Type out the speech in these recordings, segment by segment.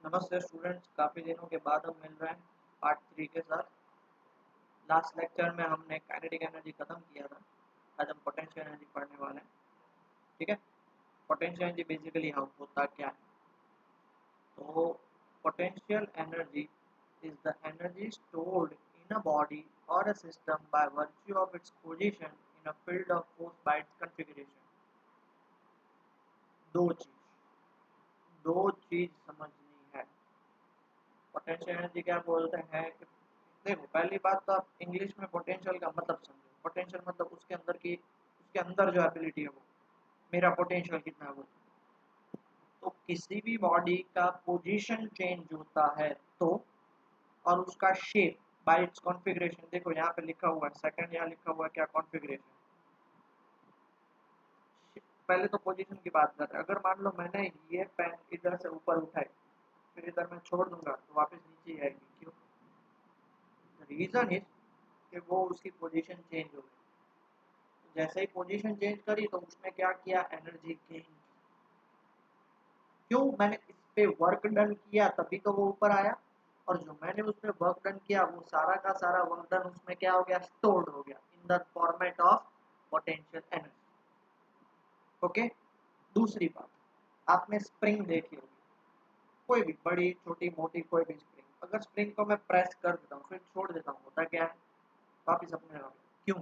नमस्ते स्टूडेंट्स, काफ़ी दिनों के बाद हम मिल रहे हैं पार्ट 3 के साथ। लास्ट लेक्चर में हमने काइनेटिक एनर्जी खत्म किया था। आज हम पोटेंशियल एनर्जी पढ़ने वाले हैं। ठीक है, पोटेंशियल एनर्जी बेसिकली हम होता क्या है? तो potential energy is the energy stored in a body or a system by virtue of its position in a field of force by its configuration. दो चीज दो चीज समझनी है। पोटेंशियल एनर्जी क्या बोलते हैं कि देखो, पहली बात तो आप इंग्लिश में पोटेंशियल का मतलब समझो। पोटेंशियल मतलब उसके अंदर जो एबिलिटी है वो, मेरा पोटेंशियल कितना है वो। तो किसी भी बॉडी का पोजीशन चेंज होता है तो, और उसका शेप बाय इट्स कॉन्फ़िगरेशन। देखो यहाँ पे लिखा हुआ है, सेकंड यहाँ लिखा हुआ है क्या, कॉन्फ़िगरेशन। पहले तो पोजीशन की बात कर रहे हैं। अगर मान लो मैंने ये पेन इधर से ऊपर उठाई, फिर इधर मैं छोड़ दूंगा तो वापस नीचे आएगी। क्यों? रीजन इज कि वो उसकी पोजीशन चेंज हो गई। जैसे ही पोजीशन चेंज करी तो उसने क्या किया, एनर्जी गेन। क्यों? मैंने इस पे वर्क डन किया तभी तो वो ऊपर आया। और जो मैंने उसमें वर्क डन किया वो सारा का सारा वर्क डन उसमें क्या हो गया, स्टोर्ड हो गया in the format of potential energy. Okay. दूसरी बात, आपने स्प्रिंग देखी होगी, कोई भी बड़ी छोटी मोटी कोई भी स्प्रिंग। अगर स्प्रिंग को मैं प्रेस कर देता हूँ फिर छोड़ देता हूँ, होता क्या है, वापिस अपने जगह पे। क्यों?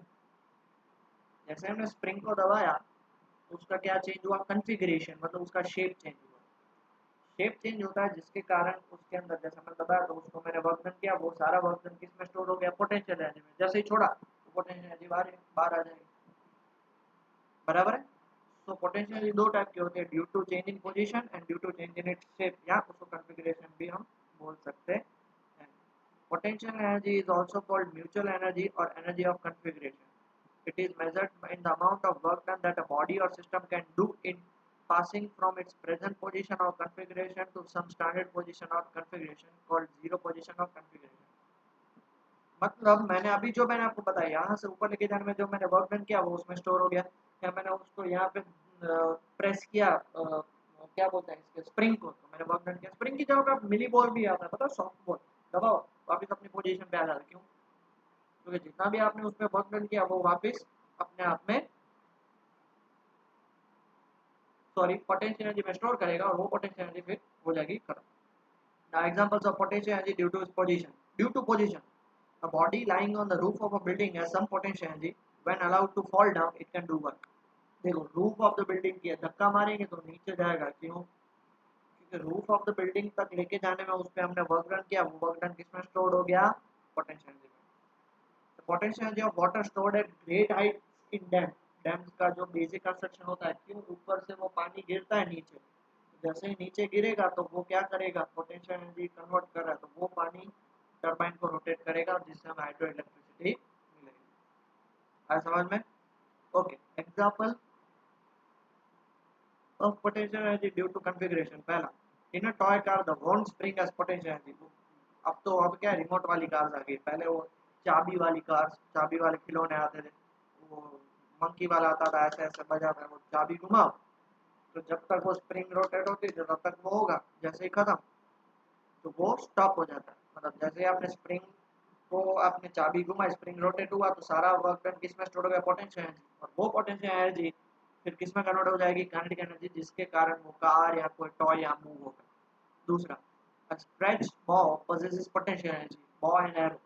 जैसे हमने स्प्रिंग को दबाया तो उसका क्या चेंज हुआ, कन्फिग्रेशन, मतलब उसका शेप चेंज हुआ। शेप चेंज होता है जिसके कारण उसके अंदर, जैसे मैंने दबाया तो उसको मैंने वर्क डन किया, वो सारा वर्क डन किसमें स्टोर हो गया, पोटेंशियल एनर्जी में। जैसे ही छोड़ा तो पोटेंशियल एनर्जी बाहर आ जाएगी। बराबर है। तो पोटेंशियल एनर्जी दो टाइप की होती है, due to change in position and due to change in its shape, या उसको कॉन्फ़िगरेशन भी हम बोल सकते हैं। Potential energy is also called mutual energy or energy of configuration. It is measured in the amount of work done that a body or system can do in passing from its present position or configuration to some standard position or configuration called zero position or configuration. मतलब मैंने आपको बताया, यहाँ से ऊपर लेके जाने में जो मैंने वर्क डन किया वो उसमें स्टोर हो गया। या मैंने उसको यहाँ पे प्रेस किया, क्या बोलते हैं इसके, स्प्रिंग को, तो मैंने वर्क डन किया। स्प्रिंग की जगह पे मिली बॉल भी आता है, पता है, सॉफ्ट बॉल। दबाओ वापिस अपनी पोजीशन पे आ जाता है। क्यों? क्योंकि जितना भी आपने उसमें वर्क डन किया वो वापस अपने आप में, सॉरी, पोटेंशियल एनर्जी में स्टोर करेगा और वो पोटेंशियल एनर्जी फिर हो जाएगी खत्म। Now examples of potential energy due to position. Due to position, a body lying on the roof of a building has some potential energy, when allowed to fall down it can do work. देखो, roof of the building की धक्का मारेंगे तो नीचे जाएगा। क्यों? क्योंकि roof of the building तक लेके जाने में उस पे हमने वर्क डन किया, वो वर्क डन किसमें स्टोर हो गया, पोटेंशियल एनर्जी में। Potential energy of water stored at great height in dam. Dams का जो बेसिक कंस्ट्रक्शन होता है, क्यों, ऊपर से वो पानी गिरता है नीचे, जैसे ही नीचे गिरेगा तो वो क्या करेगा, पोटेंशियल एनर्जी कन्वर्ट कर रहा है, तो वो पानी टरबाइन को रोटेट करेगा जिससे हमें हाइड्रो इलेक्ट्रिसिटी मिलेगी। आया समझ में? Okay. Example of potential energy due to configuration. पहला, in a toy car the wound spring has potential energy. अब क्या, रिमोट वाली कार्स आ गई। पहले वो चाबी वाली कार्स, चाबी वाले खिलौने आते थे, वो मंकी वाला आता था, ऐसे ऐसे बजाता है, वो चाबी घुमाओ तो जब तक वो स्प्रिंग रोटेट होती है तब तक वो होगा, जैसे ही खत्म तो वो स्टॉप हो जाता है। मतलब जैसे ही आपने स्प्रिंग को, आपने चाबी घुमा, स्प्रिंग रोटेट हुआ तो सारा वर्क डन किसमें स्टोर हो गया, पोटेंशियल एनर्जी। और वो पोटेंशियल एनर्जी फिर किसमें कन्वर्ट हो जाएगी, काइनेटिक एनर्जी, जिसके कारण वो कार या कोई टॉय या मूव होगा। दूसरा, a stretched bow possesses potential energy. Bow and arrow,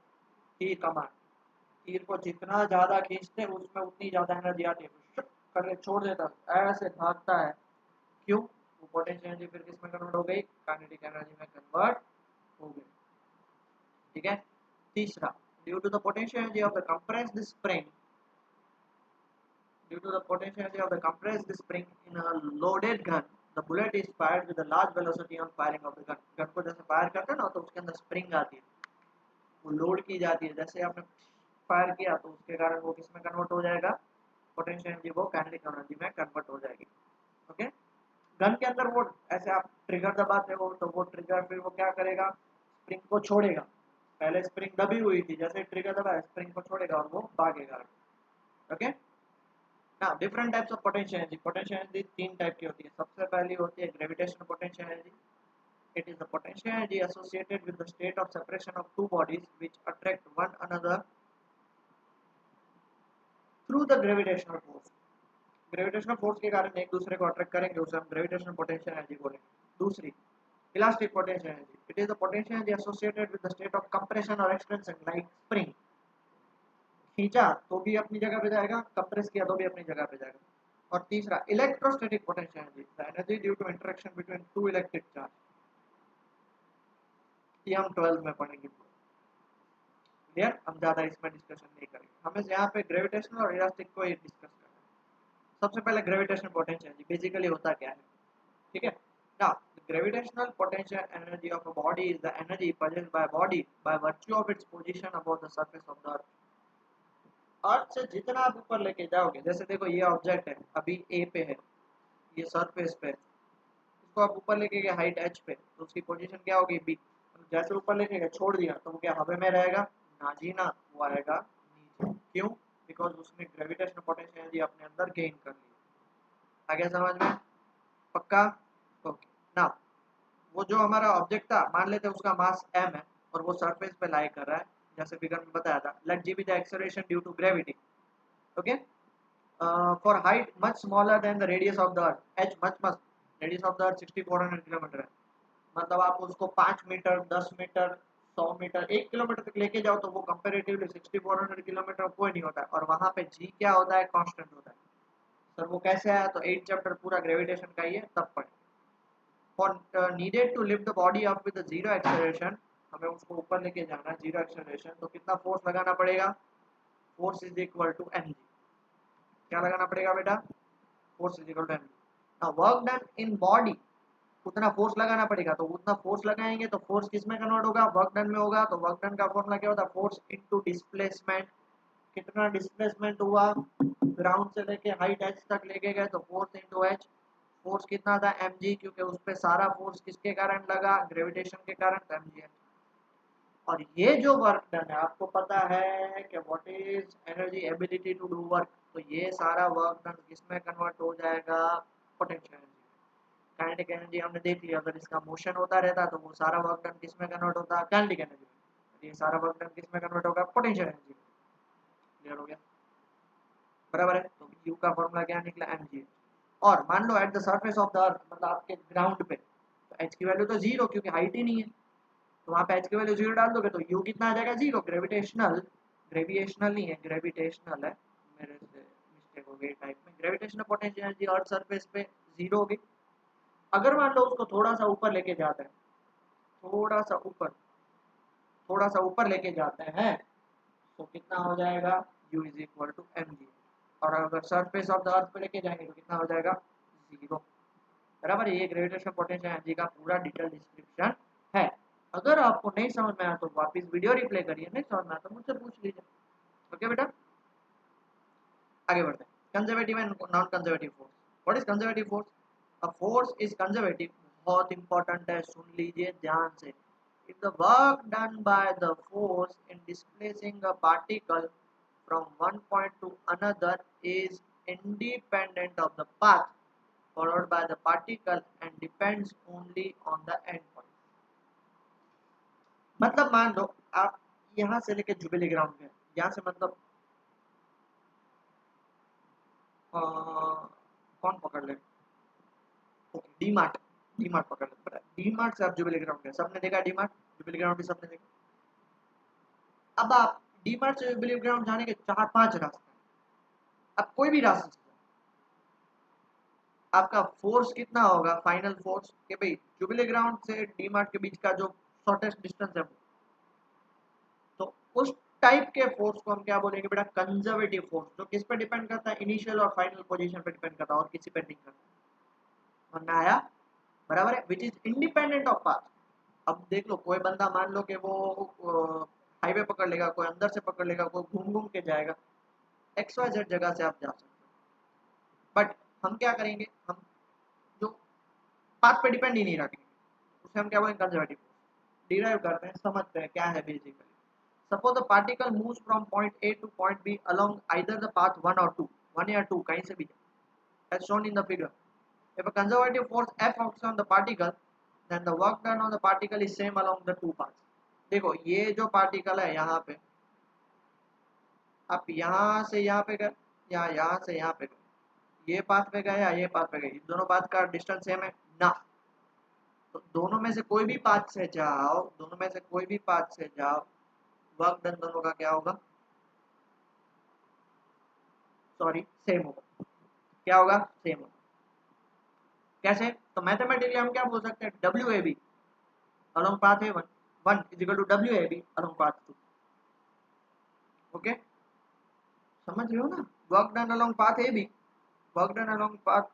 तीर कमान, तीर को जितना ज्यादा खींचते हैं उसमें उतनी ज्यादा एनर्जी आती है, शुक करके छोड़ देता है, ऐसे भागता है। क्यों? वो पोटेंशियल एनर्जी फिर किसमें कन्वर्ट हो गई, काइनेटिक एनर्जी में कन्वर्ट हो गई। ठीक है। तीसरा, due to the potential energy of the compressed spring, due to the potential energy of the compressed spring in a loaded gun, the bullet is fired with a large velocity on firing of the gun. Gun को जैसे fire करते हैं ना तो उसके अंदर spring आती है, वो लोड की जाती है। जैसे आपने फायर किया तो उसके कारण वो किसमें कन्वर्ट हो जाएगा, पोटेंशियल एनर्जी वो काइनेटिक एनर्जी में कन्वर्ट हो जाएगी। ओके। गन के अंदर वो, ऐसे आप ट्रिगर दबाते हो तो वो ट्रिगर फिर वो क्या करेगा, स्प्रिंग को छोड़ेगा। पहले स्प्रिंग दबी हुई थी, जैसे ट्रिगर दबाया स्प्रिंग को छोड़ेगा और वो भागेगा। ओके। ना, different types of potential energy. Potential energy तीन टाइप की होती है। सबसे पहली होती है gravitational potential energy, It is the potential energy associated with the state of separation of two bodies which attract one another through the gravitational force. Gravitational force के कारण एक दूसरे को अट्रैक्ट करेंगे, उसे हम ग्रेविटेशनल पोटेंशियल एनर्जी बोलेंगे. दूसरी, elastic potential energy. It is the potential energy associated with the state of compression और एक्सटेंशन लाइक स्प्रिंग. खींचा तो भी अपनी जगह पे जाएगा, कंप्रेस किया तो भी अपनी जगह पे जाएगा. और तीसरा, electrostatic potential energy, the energy due to interaction between two electric charge. ये हम 12th में पढ़ेंगे. क्लियर? हम ज्यादा इसमें डिस्कशन नहीं करेंगे, हमें यहाँ पे ग्रेविटेशनल और इलास्टिक को ही डिस्कस करना है. सबसे पहले ग्रेविटेशनल पोटेंशियल एनर्जी बेसिकली होता क्या है, ठीक है. Now, the gravitational potential energy of a body is the energy possessed by a body by virtue of its position above the surface of the earth. अर्थ से जितना आप ऊपर लेके जाओगे, जैसे देखो ये ऑब्जेक्ट है, अभी ए पे है, ये सरफेस पे, इसको आप ऊपर लेके गए हाइट एच पे, तो उसकी पोजीशन क्या होगी बी. जैसे ऊपर लेके गए छोड़ दिया तो वो क्या हवा में रहेगा, ना जी ना, वो आएगा नीचे. क्यों? बिकॉज उसने ग्रेविटेशनल पोटेंशियल एनर्जी अपने अंदर गेन कर ली. आगे समझ में? पक्का? ओके. ना वो जो हमारा ऑब्जेक्ट था, मान लेते हैं उसका मास m है और वो सरफेस पे लाई कर रहा है, जैसे फिगर में बताया था. Let g be the acceleration due to gravity. Okay. For height much smaller than the radius of the earth, h much much, radius of the earth 6400 kilometre है. मतलब आप उसको 5 मीटर, 10 मीटर, 100 मीटर, 1 किलोमीटर तक लेके जाओ तो वो comparatively 6400 kilometre कोई नहीं होता है. और वहां पे g क्या होता है, कांस्टेंट होता है. सर वो कैसे आया? तो 8 चैप्टर पूरा ग्रेविटेशन का ही है, तब पढ़े. For needed to lift the body up with a zero acceleration, हमें उसको ऊपर लेके जाना है जीरो एक्सेलरेशन, तो कितना फोर्स लगाना पड़ेगा? Force is equal to mg. क्या लगाना पड़ेगा बेटा? Force is equal to mg. Now work done in body, उतना फोर्स लगाना पड़ेगा, तो उतना फोर्स लगाएंगे तो फोर्स किस में कन्वर्ट होगा? वर्क डन में होगा. तो वर्क डन का फॉर्मूला क्या होता है? Force into displacement. कितना डिस्प्लेसमेंट हुआ? ग्राउंड से लेके हाइट एच तक लेके गए तो फोर्स इनटू एच. फोर्स कितना था? mg, क्योंकि उस पे सारा फोर्स किसके कारण लगा? ग्रेविटेशन के कारण, तो mg है. और ये जो वर्क डन है, आपको पता है कि what is energy ability to do work, तो ये सारा वर्क डन किसमें कन्वर्ट हो जाएगा? Potential energy. काइनेटिक एनर्जी हमने देख लिया, अगर इसका मोशन होता रहता तो वो सारा वर्क डन किसमें कन्वर्ट होता? काइनेटिक एनर्जी में. ये सारा वर्क डन किसमें कन्वर्ट होगा? पोटेंशियल एनर्जी में. क्लियर हो गया? बराबर है. तो U का फॉर्मूला क्या निकला? mg. और मान लो at the surface of the earth, मतलब आपके ग्राउंड पे, तो h की वैल्यू तो जीरो, क्योंकि हाइट ही नहीं है. तो वहां पे h की वैल्यू जीरो डाल दोगे तो U कितना आ जाएगा? जीरो. ग्रेविटेशनल, ग्रेविएशनल नहीं है, ग्रेविटेशनल है, मेरे से मिस्टेक हो गई टाइप में. Gravitational potential energy earth surface पे जीरो होगी. अगर मान लो उसको थोड़ा सा ऊपर लेके जाते हैं, थोड़ा सा ऊपर, थोड़ा सा ऊपर लेके जाते हैं, तो कितना हो जाएगा? U is equal to mg. और अगर सरफेस ऑफ द अर्थ पे लेके जाएंगे तो कितना हो जाएगा? जीरो. बराबर. ये ग्रेविटेशनल पोटेंशियल एनर्जी का पूरा डिटेल डिस्क्रिप्शन है. अगर आपको नहीं समझ में आया तो वापस वीडियो रिप्ले करिए, नहीं समझ में आया तो मुझसे पूछ लीजिए. ओके बेटा, आगे बढ़ते हैं. Conservative and non conservative force. What is conservative force? A force is conservative. बहुत इंपॉर्टेंट है, सुन लीजिए ध्यान से. if the work done by the force in displacing a particle from one point to another is independent of the path followed by the particle and depends only on the end point. मतलब मान लो आप यहाँ से लेके jubilee ground में, यहाँ से मतलब कौन पकड़ ले, okay D mart, D mart पकड़ ले. डी मार्ट से आप जुबिली ग्राउंड गए, सबने देखा डी मार्ट, जुबिली ग्राउंड भी सबने देखा. अब आप डी मार्ट से जुबिली ग्राउंड जाने के 4-5 रास्ते, अब कोई भी रास्ते से आपका फोर्स कितना होगा? फाइनल फोर्स कि भाई जुबिली ग्राउंड से डी मार्ट के बीच का जो शॉर्टेस्ट डिस्टेंस है, तो उस टाइप के फोर्स को हम क्या बोलेंगे बेटा? Conservative force. जो किस पे डिपेंड करता है? इनिशियल और फाइनल पोजीशन पे डिपेंड करता है, और किसी पे नहीं करता. समझ आया? बराबर है. Which is independent of path. अब देख लो, कोई बंदा मान लो कि वो हाईवे पकड़ लेगा, कोई अंदर से पकड़ लेगा, कोई घूम घूम के जाएगा, XYZ जगह से आप जा सकते हो. बट हम क्या करेंगे? हम जो पाथ पे डिपेंड ही नहीं रखेंगे, उसे हम क्या बोलेंगे? Conservative force. डिराइव करते हैं, समझते हैं क्या है basically. Suppose the particle moves from point A to point B along either the path 1 or 2, 1 या 2 कहीं से भी, as shown in the figure. If a conservative force F acts on the particle, then the work done on the particle is same along the two paths. देखो ये जो particle है यहाँ पे, आप यहाँ से यहाँ पे गए या यहाँ से यहाँ पे गए, ये पाथ पे गए या ये पाथ पे गए, दोनों पाथ का डिस्टेंस सेम है ना। तो दोनों में से कोई भी पाथ से जाओ, दोनों में से कोई भी पाथ से जाओ, वर्क डन दोनों का क्या होगा, सॉरी सेम होगा। क्या होगा, सेम होगा। कैसे, तो मैथमेटिकली हम क्या बोल सकते हैं, W A B along path A1 1 is equal to WAB along path 2। Okay, समझ रहे हो ना, work done along path AB, work done along path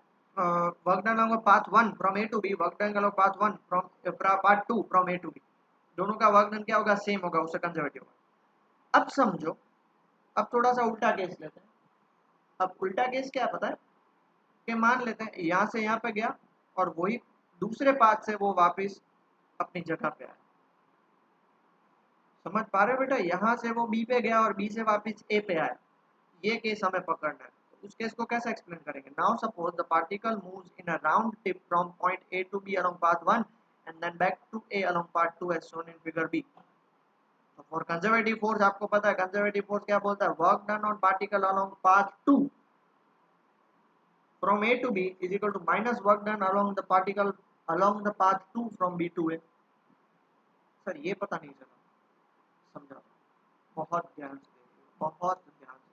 work done along path 1 from A to B, work done along path 1 from path 2 from A to B, दोनों का work done क्या होगा, same होगा, उससे कंजर्वेटिव होगा। अब समझो, अब थोड़ा सा उल्टा केस लेते हैं। अब उल्टा केस क्या पता है कि मान लेते हैं यहाँ से यहाँ पे गया और वही दूसरे पाथ से वो वापस अपनी जगह पे आया। समझ पा रहे हो बेटा, यहाँ से वो बी पे गया और बी से वापस ए पे आया, ये केस हमें पकड़ना है। तो उस केस को कैसे एक्सप्लेन करेंगे, now suppose the particle moves in a round trip from point A to B along path 1 and then back to A along path 2 as shown in figure B. तो for conservative force आपको पता है, conservative force क्या बोलता है, work done on particle along path 2 from A to B is equal to minus work done along the particle along the path 2 from B to A. Sir ये पता नहीं चला, समझा, बहुत ध्यान से देखिए, बहुत ध्यान से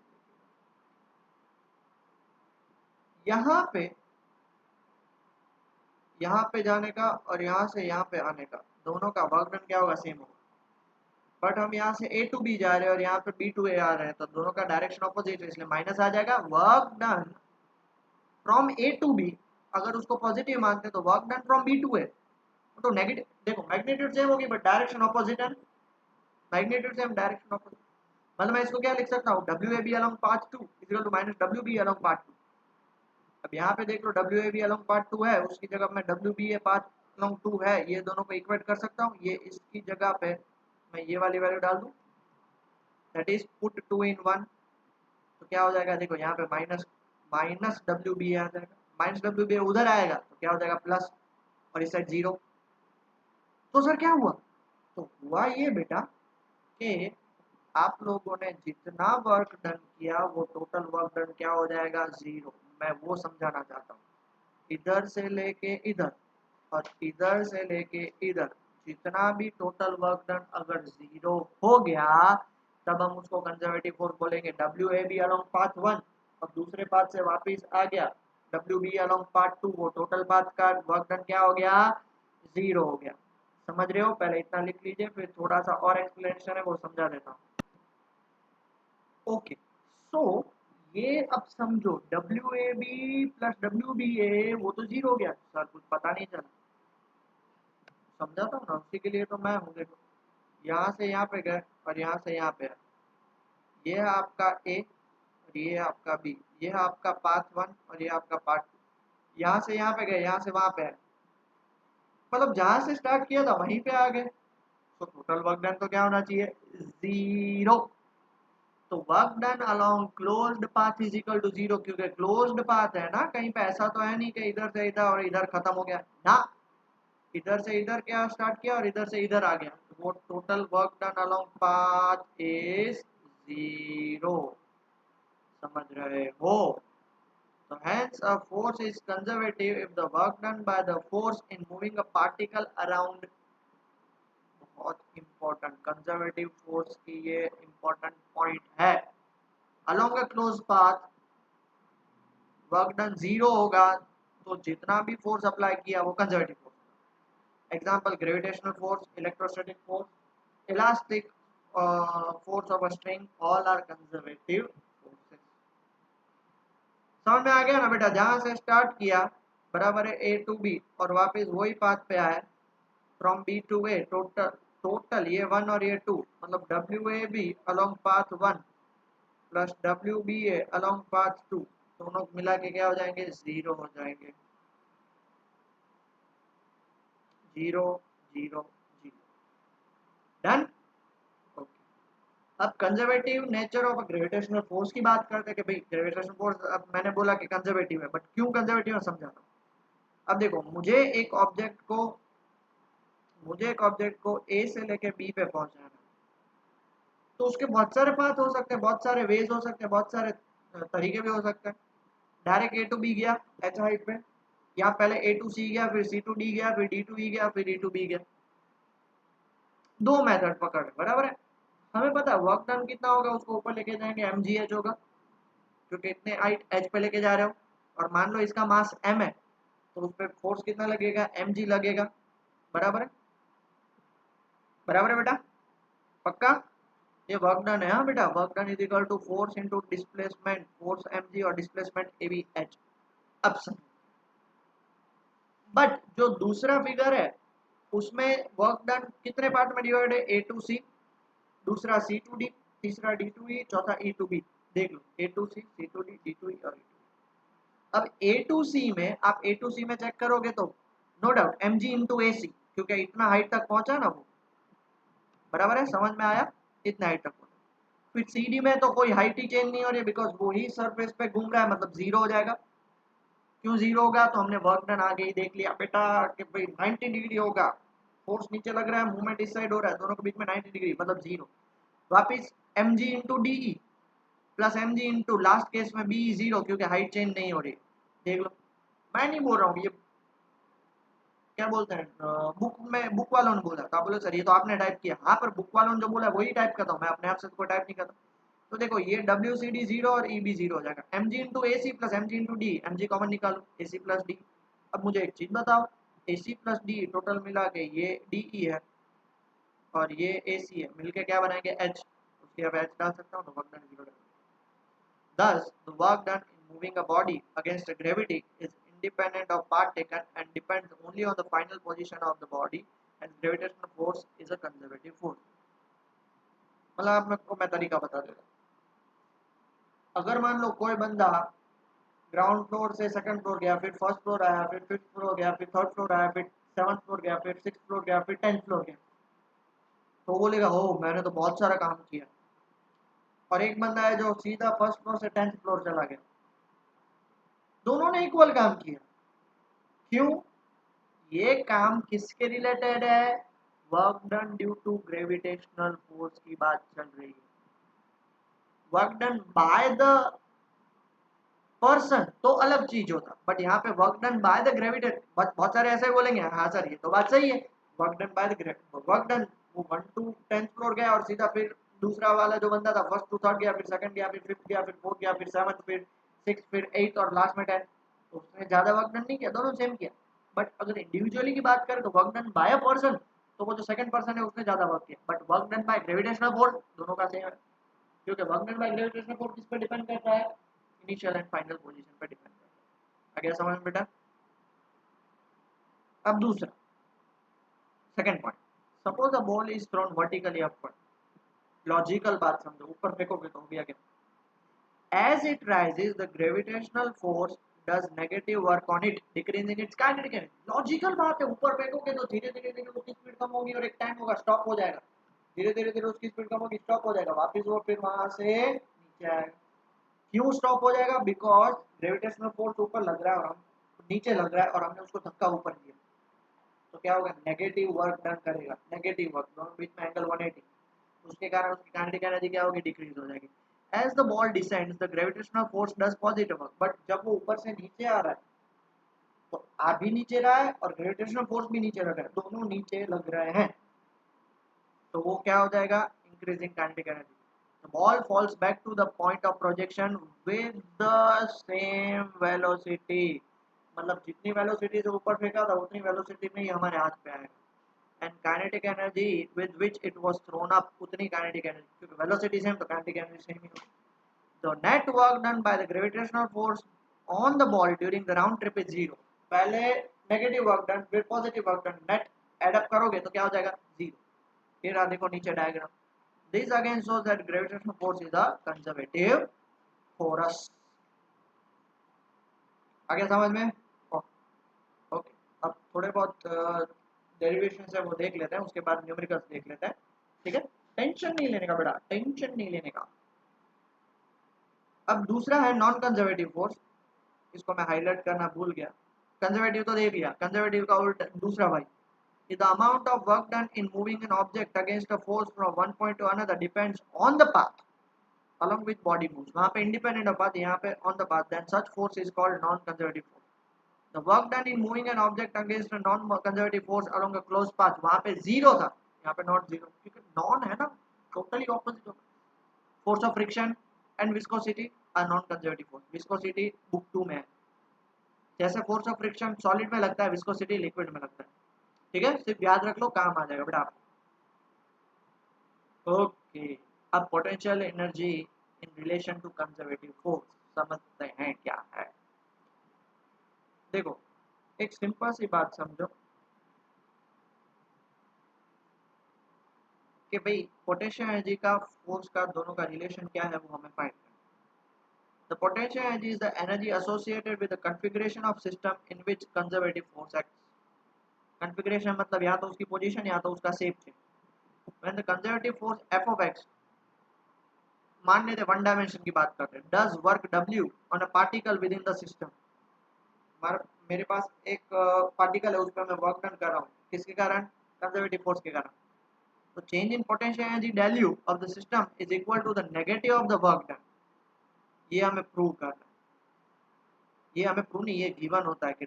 देखिए। यहाँ पे जाने का और यहाँ से यहाँ पे आने का, दोनों का वर्क डन क्या होगा, सेम होगा। बट हम यहाँ से ए टू बी जा रहे हैं और यहाँ पे बी टू ए आ रहे हैं, तो दोनों का डायरेक्शन ऑपोजिट है, इसलिए माइनस आ जाएगा। Work done from A to B, अगर उसको पॉजिटिव मानते तो work done from B to A तो नेगेटिव, देखो मैग्नीट्यूड सेम होगी बट डायरेक्शन ऑपोजिट है, मैग्नीट्यूड सेम डायरेक्शन ऑपोजिट। मतलब मैं इसको क्या लिख सकता हूँ, W A B along path 2 is equal to minus W B along path 2। अब यहाँ पे देख लो W A B along path 2 है, उसकी जगह मैं W B A path along 2 है, ये दोनों को इक्वेट कर सकता हूँ। ये इसकी जगह पे मैं ये वाली वैल्यू डाल दूँ, दैट इज पुट 2 इन 1, तो क्या हो जाएगा, देखो यहाँ पे माइनस माइनस डब्ल्यू बी आ जाएगा, माइनस डब्ल्यू बी उधर आएगा तो क्या हो जाएगा प्लस, और इस साइड जीरो। तो सर क्या हुआ, तो हुआ ये बेटा कि आप लोगों ने जितना वर्क डन किया वो टोटल वर्क डन क्या हो जाएगा, जीरो। मैं वो समझाना चाहता हूँ, इधर से लेके इधर और इधर से लेके इधर जितना भी टोटल वर्क डन अगर जीरो हो गया, तब हम उसको कंजर्वेटिव फोर्स बोलेंगे। W A B along path 1 और दूसरे पाथ से वापस आ गया डब्ल्यू बी अलोंग पाथ 2, वो टोटल पाथ का वर्क डन क्या हो गया, जीरो हो गया। समझ रहे हो, पहले इतना लिख लीजिए, फिर थोड़ा सा और एक्सप्लेनेशन है वो समझा देता हूँ। ओके, सो ये अब समझो W A B plus W B A वो तो जीरो हो गया, सर कुछ पता नहीं चला, समझाता हूँ ना, उसी के लिए तो मैं हूँ। देखो यहाँ से यहाँ पे गए और यहाँ से यहाँ पे है, ये है आपका ए और ये है आपका बी, ये है आपका पाथ 1 और ये आपका पाथ 2, यहाँ से यहाँ पे गए, यहाँ से वहाँ पे है, मतलब जहाँ से स्टार्ट किया था वहीं पे आ गए, तो टोटल वर्क डन तो क्या होना चाहिए, जीरो। तो work done along closed path is equal to zero, क्योंकि क्लोज्ड पाथ है ना, कहीं पे ऐसा तो है नहीं कि इधर से इधर और इधर खत्म हो गया ना, इधर से इधर क्या स्टार्ट किया और इधर से इधर आ गया, तो वो total work done along path is zero. समझ रहे हो, so hence a force is conservative if the work done by the force in moving a particle around, बहुत इंपॉर्टेंट कंजर्वेटिव फोर्स की ये इंपॉर्टेंट पॉइंट है, along a closed path work done zero होगा, तो जितना भी फोर्स अप्लाई किया वो conservative force. Example gravitational force, electrostatic force, elastic force of a string, all are conservative forces. समझ में आ गया ना बेटा, जहां से स्टार्ट किया बराबर है ए टू बी और वापस वही पाथ पे आए from B to A, total total ये 1 और ये 2, मतलब W A B along path 1 plus W B A along path 2, दोनों मिला के क्या हो जाएंगे, जीरो हो जाएंगे, जीरो जीरो जीरो, डन। अब conservative nature of gravitational force की बात करते हैं कि भाई ग्रेविटेशनल फोर्स, अब मैंने बोला कि कंजर्वेटिव है, बट क्यों कंजर्वेटिव है समझाता हूँ। अब देखो मुझे एक ऑब्जेक्ट को मुझे एक ऑब्जेक्ट को ए से लेके बी पे पहुंचाना है, तो उसके बहुत सारे पाथ हो सकते हैं, बहुत सारे वेज हो सकते हैं, बहुत सारे तरीके भी हो सकते हैं। डायरेक्ट ए टू बी गया एच हाइट पे, या पहले ए टू सी गया, फिर सी टू डी गया, फिर डी टू ई गया, फिर डी टू बी गया। दो मेथड पकड़, बराबर है। हमें पता है वर्क डन कितना होगा, उसको ऊपर लेके जाएंगे एम जी एच होगा, क्योंकि इतने हाइट एच पे लेके जा रहे हो। और मान लो इसका मास एम है, तो उस पर फोर्स कितना लगेगा, एम जी लगेगा। बराबर है, बराबर है बेटा, पक्का। ये वर्क डन है, हाँ बेटा, work done is equal to force into displacement, force M G और डिस्प्लेसमेंट ए बी एच। अब समझ, बट जो दूसरा फिगर है उसमें वर्क डन कितने पार्ट में डिवाइड है, ए टू सी, दूसरा सी टू डी, तीसरा डी टू ई, चौथा ई टू बी। देख लो, A to C to D, D to E और ई टू। अब ए टू सी में, आप ए टू सी में चेक करोगे तो no doubt M G into A C, क्योंकि इतना हाइट तक पहुंचा ना वो। बराबर है, समझ में आया, इतना हाइट तक पहुंचा। फिर सी डी में तो कोई हाइट ही चेंज नहीं हो रही है, बिकॉज वो ही सरफेस पे घूम रहा है, मतलब जीरो हो जाएगा। क्यों जीरो होगा, तो हमने वर्क डन आगे ही देख लिया बेटा कि भाई 90 डिग्री होगा, फोर्स नीचे लग रहा है, मूवमेंट इस साइड हो रहा है, दोनों के बीच में 90 डिग्री मतलब जीरो। वापिस M G into D E plus M G into last case में बी जीरो, क्योंकि हाइट चेंज नहीं हो रही। देख लो, मैं नहीं बोल रहा हूँ, ये क्या बोलते हैं, बुक में बुक वालों ने बोला, तो आप बोले सर ये तो आपने टाइप किया। हाँ, पर बुक वालों ने जो बोला वही टाइप करता हूँ मैं, अपने आप से तो कोई टाइप नहीं करता। तो देखो, ये डब्ल्यू सी डी जीरो और ई बी जीरो हो जाएगा, M G into A C plus M G into D, M G common निकालो, ए सी प्लस डी। अब मुझे एक चीज बताओ, ए सी प्लस डी टोटल मिला के ये डी ई है और ये ए सी है, मिलके क्या बनाएंगे, एच। उसकी अब एच डाल सकता हूँ, तो work done zero. Thus, the work done in moving a body against gravity is independent of part taken and depends only on the final position of the body, and gravitational force is a conservative force. मतलब आपको मैं तरीका बता देता हूँ। अगर मान लो कोई बंदा ग्राउंड फ्लोर से सेकंड फ्लोर गया, फिर फर्स्ट फ्लोर आया, फिर फिफ्थ फ्लोर गया, फिर थर्ड फ्लोर आया, फिर सेवंथ फ्लोर गया, फिर सिक्स फ्लोर गया, फिर 10th फ्लोर गया, तो वो बोलेगा हो मैंने तो बहुत सारा काम किया। और एक बंदा है जो सीधा फर्स्ट फ्लोर से 10th फ्लोर चला गया, दोनों ने इक्वल काम किया। क्यों, ये काम किसके रिलेटेड है, work done due to gravitational force की बात चल रही है। Work done by the person तो अलग चीज होता, बट यहाँ पे work done by the gravitate, बहुत सारे ऐसे बोलेंगे हाँ सर ये तो बात सही है, work done by the gravitate, work done वो 1 to 10th फ्लोर गया और सीधा फिर दूसरा वाला जो बंदा था फर्स्ट टू थर्ड गया, फिर सेकंड गया, फिर फिफ्थ गया, फिर फोर्थ गया, फिर सेवंथ, फिर सिक्स, फिर एट्थ और लास्ट में 10, तो उसने ज्यादा वर्क डन नहीं किया, दोनों सेम किया। बट अगर इंडिविजुअली की बात करें तो work done bye a person, तो वो जो सेकंड पर्सन है उसने ज्यादा वर्क किया, but work done by gravitational force दोनों का सेम है, क्योंकि work done by gravitational force किस पे डिपेंड करता है, इनिशियल एंड फाइनल पोजीशन पे डिपेंड करता है। आ गया समझ में बेटा। अब दूसरा second point, suppose a ball is thrown vertically upward. Logical बात समझो, ऊपर फेंकोगे तो हो गया क्या, as it rises the gravitational force does negative work on it decreasing its kinetic energy। Logical बात है, ऊपर फेंकोगे तो धीरे धीरे धीरे उसकी स्पीड कम होगी और एक टाइम होगा स्टॉप हो जाएगा, धीरे धीरे धीरे उसकी स्पीड कम होगी स्टॉप हो जाएगा, वापस वो फिर वहां से नीचे आएगा। क्यों स्टॉप हो जाएगा, बिकॉज ग्रेविटेशनल फोर्स ऊपर लग रहा है और हम नीचे लग रहा है और हमने उसको धक्का ऊपर दिया, तो क्या होगा, नेगेटिव वर्क डन करेगा, नेगेटिव वर्क, दोनों बीच में एंगल 180, उसके कारण उसकी काइनेटिक एनर्जी क्या होगी, डिक्रीज हो जाएगी। As the ball descends the gravitational force does positive work, but जब वो ऊपर से नीचे आ रहा है तो आ भी नीचे रहा है और ग्रेविटेशनल फोर्स भी नीचे लग रहा है, दोनों नीचे लग रहे हैं, तो वो क्या हो जाएगा, increasing kinetic energy. The ball falls back to the point of projection with the same velocity, मतलब जितनी वेलोसिटी से ऊपर फेंका था उतनी वेलोसिटी में ही हमारे हाथ पे आएगा, and kinetic energy with which it was thrown up, उतनी काइनेटिक एनर्जी, क्योंकि वेलोसिटी सेम तो काइनेटिक एनर्जी सेम ही होगी। The net work done by the gravitational force on the ball during the round trip is zero। पहले negative work done फिर positive work done, net add up करोगे तो क्या हो जाएगा, zero. फिर देखो नीचे diagram, this again shows that gravitational force is a conservative force। आगे समझ में, ओके। अब थोड़े बहुत डेरिवेशन है वो देख लेते हैं, उसके बाद न्यूमेरिकल्स देख लेते हैं, ठीक है। टेंशन नहीं लेने का बेटा, टेंशन नहीं लेने का। अब दूसरा है नॉन कंजर्वेटिव फोर्स, इसको मैं हाईलाइट करना भूल गया। कंजर्वेटिव तो देख लिया, कंजर्वेटिव का उल्टा दूसरा भाई The amount of work done in moving an object against a force from one point to another depends on the path along which body moves. वहाँ पे independent of path, यहाँ पे on the path. Then such force is called non-conservative force. The work done in moving an object against a non-conservative force along a closed path, वहाँ पे zero था, यहाँ पे not zero, क्योंकि non है ना, totally opposite होगा. Force of friction and viscosity are non-conservative force. Viscosity book 2 में है. जैसे फोर्स ऑफ फ्रिक्शन सॉलिड में लगता है, विस्कोसिटी लिक्विड में लगता है. ठीक है, सिर्फ याद रख लो, काम आ जाएगा बेटा आपको. ओके, अब potential energy in relation to conservative force समझते हैं क्या है. देखो, एक सिंपल सी बात समझो कि भाई पोटेंशियल एनर्जी का फोर्स का दोनों का रिलेशन क्या है, वो हमें फाइंड करना. The potential energy is the energy associated with the configuration of system in which conservative force acts. Configuration मतलब या तो उसकी पोजीशन या तो उसका shape change. When the conservative force F of x, मान लेते वन डायमेंशन की बात करते हैं, does work W on a particle with in the system. मेरे पास एक पार्टिकल है, उस पर मैं वर्क डन कर रहा हूँ, किसके कारण? कंजर्वेटिव फोर्स के कारण. तो change in potential energy del U of the system is equal to the negative of the work done. ये हमें प्रूव करना है. ये हमें प्रूव नहीं, ये गिवन होता है कि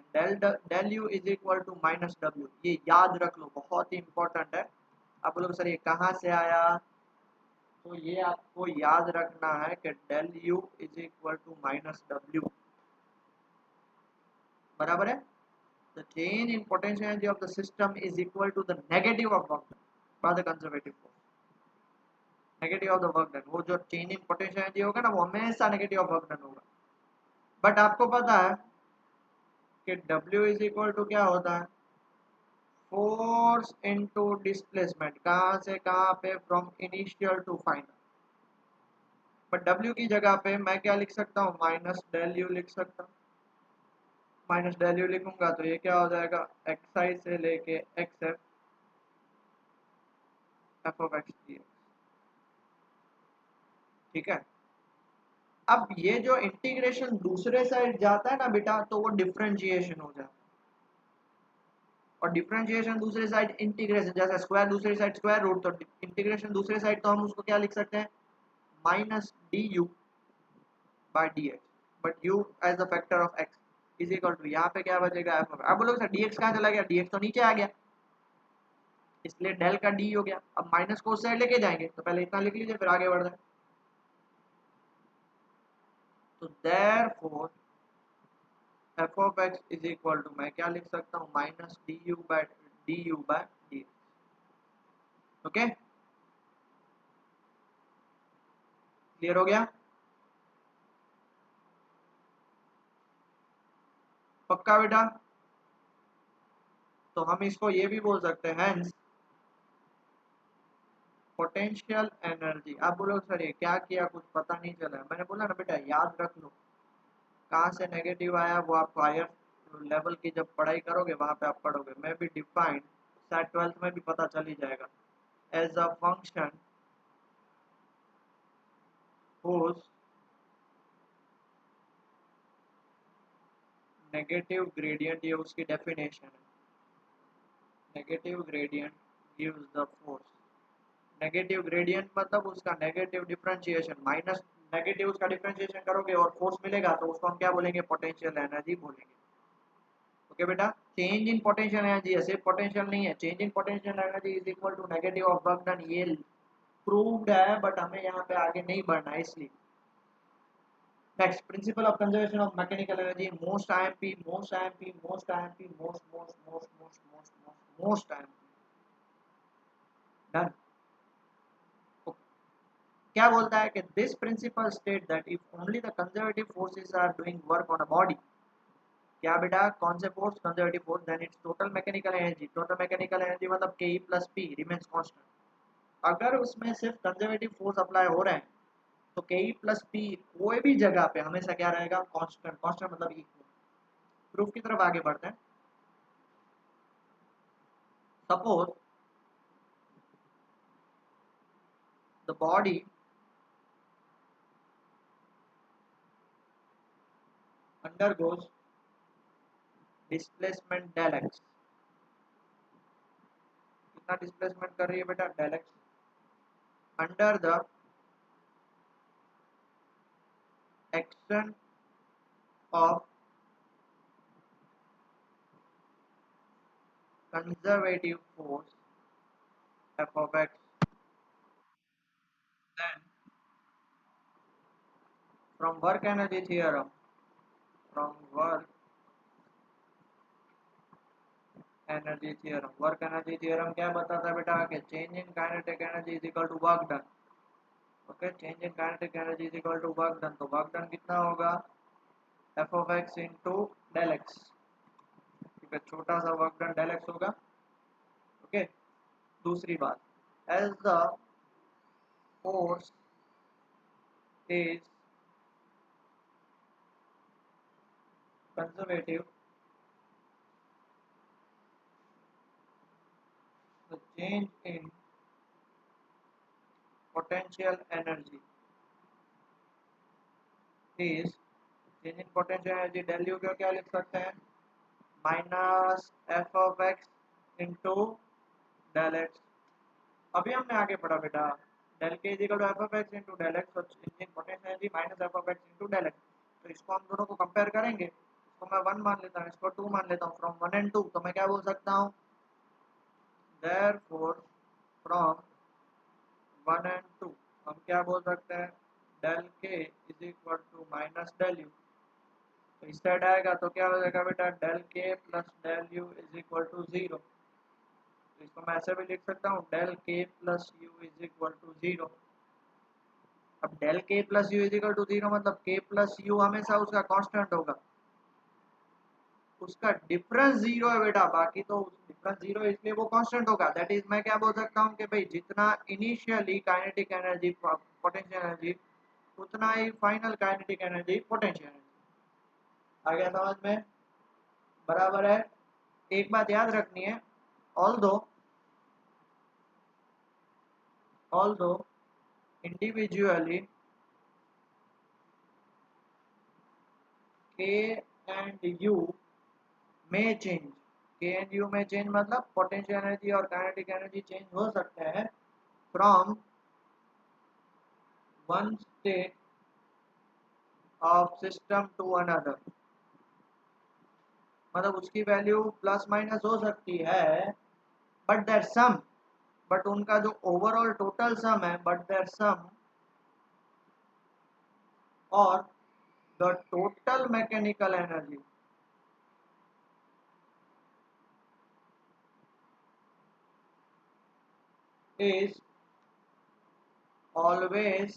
del U is equal to minus W. ये याद रख लो, बहुत ही इंपॉर्टेंट है. आप बोलोगे सर ये कहाँ से आया, तो ये आपको याद रखना है कि del U is equal to minus W. बराबर है. The change in potential energy of the system is equal to the negative of work done by the conservative force. Negative of the work done, वो जो change in potential energy होगा ना, वो हमेशा negative of work done होगा. But आपको पता है कि W is equal to क्या होता है? Force into displacement. कहाँ से कहाँ पे? From initial to final. But W की जगह पे मैं क्या लिख सकता हूँ? माइनस डेल यू लिख सकता हूँ. माइनस डेल यू लिखूंगा तो ये क्या हो जाएगा? एक्स आई से लेके x F F of x D. ठीक है. अब ये जो इंटीग्रेशन दूसरे साइड जाता है ना बेटा, तो वो डिफरेंशिएशन हो जाता है. और डिफरेंशिएशन दूसरे साइड इंटीग्रेशन, जैसे स्क्वायर दूसरी साइड स्क्वायर रूट, तो इंटीग्रेशन दूसरे साइड तो हम उसको क्या लिख सकते हैं? Minus D U by D X. But U as the factor of X is equal to, यहाँ पे क्या बचेगा? एफ. अब बोलोगे सर डी एक्स कहाँ चला गया? डी एक्स तो नीचे आ गया, इसलिए डेल का डी हो गया. अब माइनस को उस साइड लेके जाएंगे, तो पहले इतना लिख लीजिए, फिर आगे बढ़ जाए. तो therefore F of X is equal to, मैं क्या लिख सकता हूँ? Minus D U by D. Okay, clear हो गया? पक्का बेटा? तो हम इसको ये भी बोल सकते हैं, हेंस पोटेंशियल एनर्जी. आप बोलो सर ये क्या किया, कुछ पता नहीं चला. मैंने बोला ना बेटा, याद रख लो. कहाँ से नेगेटिव आया वो आप हायर लेवल की जब पढ़ाई करोगे वहां पे आप पढ़ोगे. मैं भी डिफाइंड शायद 12th में भी पता चल ही जाएगा. As a function whose negative gradient, ये उसकी डेफिनेशन है. Negative gradient gives the force. Negative gradient मतलब उसका नेगेटिव डिफरेंशिएशन. माइनस नेगेटिव उसका डिफरेंशिएशन करोगे और फोर्स मिलेगा, तो उसको हम क्या बोलेंगे? पोटेंशियल एनर्जी बोलेंगे. ओके बेटा, चेंज इन पोटेंशियल एनर्जी है, सिर्फ पोटेंशियल नहीं है. Change in potential energy is equal to negative of work done. ये प्रूव्ड है, बट हमें यहाँ पे आगे नहीं बढ़ना है इसलिए. Next, principle of conservation of mechanical energy. Most IMP, most IMP, most IMP, most most most most most most most IMP. Done. क्या बोलता है कि this principle state that if only the conservative forces are doing work on a body. क्या बेटा? कौन से force? Conservative force. Then it's total mechanical energy. Total mechanical energy मतलब K E plus P remains constant. अगर उसमें सिर्फ conservative force apply हो रहे हैं, तो के ई प्लस पी कोई भी जगह पे हमेशा क्या रहेगा? कांस्टेंट. कांस्टेंट मतलब इक्वल. प्रूफ की तरफ आगे बढ़ते हैं. Suppose the body undergoes displacement del x. कितना डिस्प्लेसमेंट कर रही है बेटा, del X under the action of conservative force F of X, then from work energy theorem, from work work energy theorem क्या बताता है बेटा कि change in kinetic energy is equal to work done. Okay, change in kinetic energy is equal to work done, तो work done कितना होगा, F of X into del X, ठीक है, छोटा सा वर्क डन डेल एक्स होगा। Okay, दूसरी बात, as the force is conservative, the change in potential energy is, change in potential energy del U को क्या लिख सकते हैं, minus F of X into del X. अभी हमने आगे पढ़ा बेटा del K is equal to F of X into del x और change in potential energy minus F of X into del X. तो इसको हम दोनों को कंपेयर करेंगे, इसको मैं 1 मान लेता हूँ, इसको 2 मान लेता हूँ, फ्रॉम 1 एंड 2, तो मैं क्या बोल सकता हूँ, देयरफॉर फ्रॉम 1 एंड 2 हम क्या बोल सकते हैं, del K is equal to minus del U. तो इस साइड आएगा तो क्या हो जाएगा बेटा, del K plus del U is equal to 0। तो इसको मैं ऐसे भी लिख सकता हूँ, del K plus U is equal to 0। अब del K plus U is equal to 0 मतलब के प्लस यू हमेशा उसका कांस्टेंट होगा, उसका डिफरेंस 0 है बेटा, बाकी तो डिफरेंस 0 है इसलिए वो कांस्टेंट होगा। दैट इज मैं क्या बोल सकता हूँ कि भाई जितना initially kinetic energy potential energy, उतना ही final kinetic energy potential energy. आ गया समझ में, बराबर है। एक बात याद रखनी है, although individually K and U may change, K and U may change मतलब पोटेंशियल एनर्जी और काइनेटिक एनर्जी चेंज हो सकते हैं from one state of system to another, मतलब उसकी वैल्यू प्लस माइनस हो सकती है, बट दैट सम, बट उनका जो ओवरऑल टोटल सम है, बट दैट सम और the total mechanical energy is always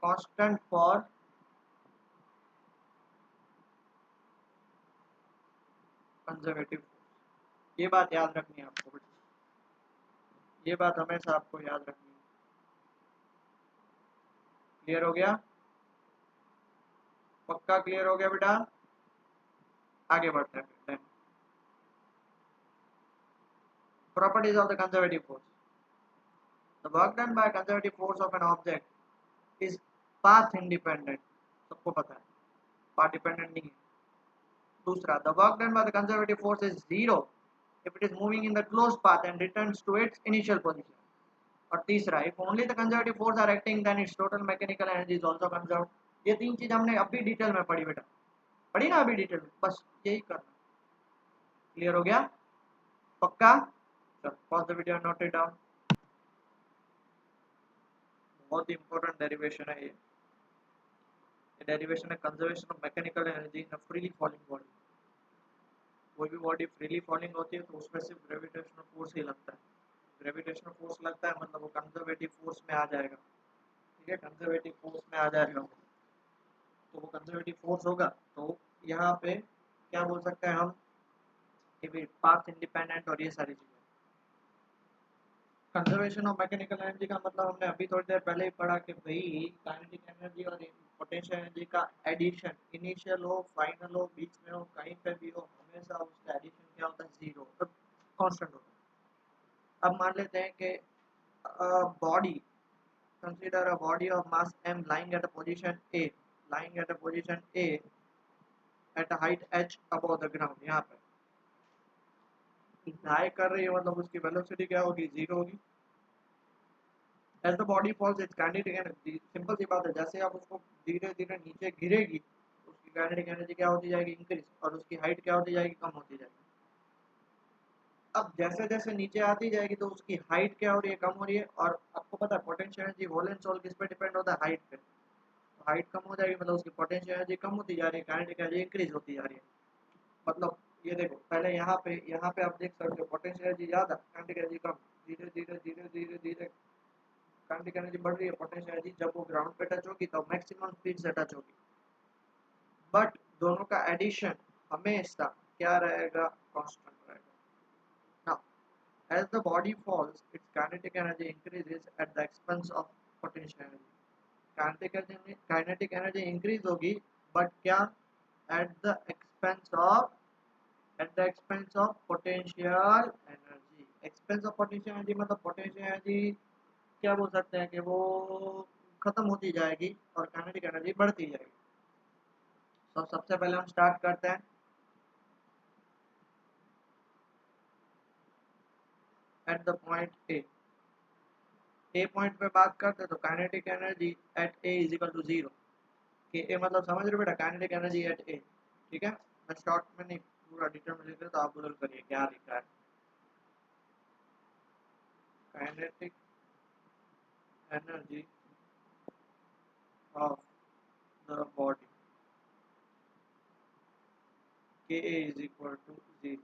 constant for conservative. ये बात याद रखनी है आपको बेटा, ये बात हमेशा आपको याद रखनी है। क्लियर हो गया, पक्का क्लियर हो गया बेटा, आगे बढ़ते हैं। Properties of the conservative force, the work done by conservative force of an object is path independent, सबको पता है पाथ डिपेंडेंट नहीं है। दूसरा, the work done by the conservative force is zero if it is moving in the closed path and returns to its initial position। और तीसरा, if only the conservative force are acting then its total mechanical energy is also conserved। ये तीन चीज हमने अभी detail में पढ़ी बेटा, पढ़ी ना अभी डिटेल में, बस यही करना। क्लियर हो गया, पक्का, चलो pause the video, note it down. बहुत ही इंपॉर्टेंट डेरिवेशन है ये डेरिवेशन है conservation of mechanical energy in a freely falling body. कोई भी बॉडी फ्रीली फॉलिंग होती है तो उसमें सिर्फ ग्रेविटेशनल फोर्स ही लगता है, ग्रेविटेशनल फोर्स लगता है मतलब वो कंजर्वेटिव फोर्स में आ जाएगा, ठीक है, कंजर्वेटिव फोर्स में आ जाएगा, तो वो कंजर्वेटिव फोर्स होगा। तो यहाँ पे क्या बोल सकते हैं हम कि भी पाथ इंडिपेंडेंट और ये सारी चीजें। कंजर्वेशन ऑफ मैकेनिकल एनर्जी का मतलब हमने अभी थोड़ी देर पहले ही पढ़ा कि भाई काइनेटिक एनर्जी और पोटेंशियल एनर्जी का एडिशन, इनिशियल हो फाइनल हो बीच में हो कहीं पे भी हो, हमेशा उसका एडिशन क्या होता है, जीरो, कांस्टेंट होता है। अब मान लेते हैं कि body, consider a body of mass m lying at a position A, lying at a position A at height h above the ground, यहाँ पे ढाई कर रही है मतलब उसकी वेलोसिटी क्या होगी, जीरो होगी। As the body falls its kinetic energy, simple सी बात है, जैसे आप उसको धीरे धीरे नीचे गिरेगी उसकी काइनेटिक एनर्जी क्या होती जाएगी, इंक्रीज, और उसकी हाइट क्या होती जाएगी, कम होती जाएगी। अब जैसे जैसे नीचे आती जाएगी तो उसकी हाइट क्या हो रही है, कम हो रही है। और आपको पता है potential energy whole and sole किस पे डिपेंड होता है, हाइट पे। तो हाइट कम हो जाएगी मतलब उसकी पोटेंशियल एनर्जी कम होती जा रही है, काइनेटिक एनर्जी इंक्रीज होती जा रही है। मतलब ये देखो, पहले यहाँ पे आप देख सकते हो पोटेंशियल एनर्जी ज्यादा, काइनेटिक एनर्जी कम। धीरे धीरे धीरे धीरे धीरे काइनेटिक एनर्जी बढ़ रही है, पोटेंशियल एनर्जी जब वो ग्राउंड पे टच होगी तो मैक्सिमम स्पीड से टच होगी। बट दोनों का एडिशन हमेशा क्या रहेगा, कांस्टेंट रहेगा। Now as the body falls its kinetic energy increases at the expense of potential energy. Kinetic energy increase होगी, बट क्या, at the expense of potential energy. Expense of potential energy मतलब potential energy क्या बोल सकते हैं कि वो खत्म होती जाएगी और काइनेटिक एनर्जी बढ़ती जाएगी। तो सबसे पहले हम स्टार्ट करते हैं at the point A point पे बात करते हैं तो kinetic energy at A is equal to zero. कि ए मतलब समझ रहे हो बेटा, काइनेटिक एनर्जी एट ए। ठीक है, मैं शॉर्ट में नहीं पूरा डिटेल में लिख रहा, तो आप गूगल करिए क्या लिखा है। Kinetic energy of the body K A is equal to zero.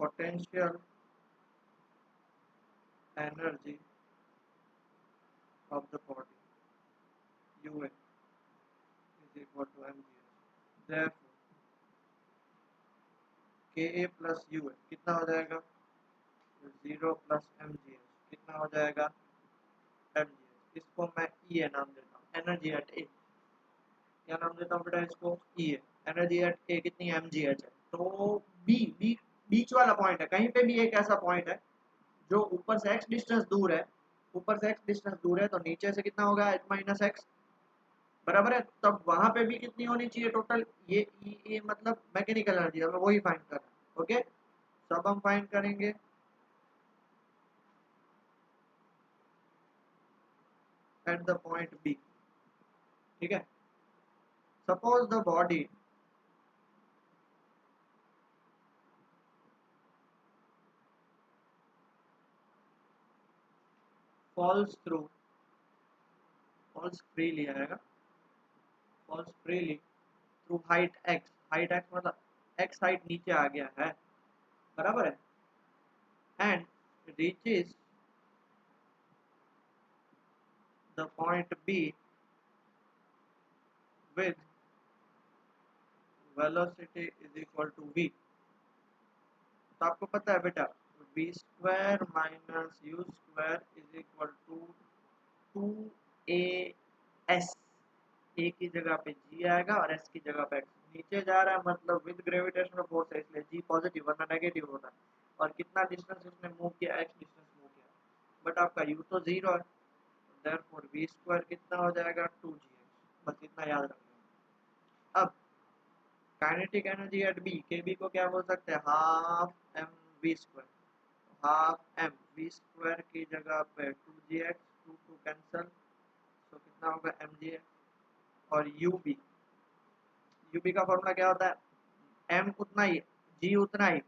Potential energy of the body U is equal to M G H. Therefore K A plus U कितना हो जाएगा, zero plus M G H कितना हो जाएगा, M G H. इसको मैं ई ए नाम देता हूँ, एनर्जी एट ए। क्या नाम देता हूँ बेटा इसको, ई है। एनर्जी एट ए कितनी है, एम जी एच है। तो बी बी बीच वाला पॉइंट है, कहीं पे भी एक ऐसा पॉइंट है जो ऊपर से एक्स डिस्टेंस दूर है, ऊपर से एक्स डिस्टेंस दूर है, तो नीचे से कितना होगा, एच माइनस एक्स, बराबर है। तब वहां पे भी कितनी होनी चाहिए टोटल, ये मतलब मैकेनिकल एनर्जी, हमें वही फाइंड करना है। ओके, सब हम फाइंड करेंगे एट द पॉइंट बी। ठीक है, suppose the body falls through, falls freely आएगा, falls freely through height X. Height X मतलब एक्स हाइट नीचे आ गया है, बराबर है, and reaches the point B with velocity is equal to v। तो आपको पता है बेटा, v square minus U square is equal to 2as। A की जगह पे g आएगा और s की जगह पे x। नीचे जा रहा है मतलब विद ग्रेविटेशनल फोर्स है, इसलिए g पॉजिटिव वरना नेगेटिव होता है। और कितना डिस्टेंस इसने मूव किया, x डिस्टेंस मूव किया, बट आपका u तो जीरो है, देयरफॉर v स्क्वायर कितना हो जाएगा, 2gx। बस इतना याद रखना। अब kinetic energy at B, K B को क्या बोल सकते हैं, half M V square. Half M V square की जगह पे 2gx, 2 कैंसल, तो कितना होगा mgx। और यूबी का फॉर्मूला क्या होता है, एम उतना ही, जी उतना ही,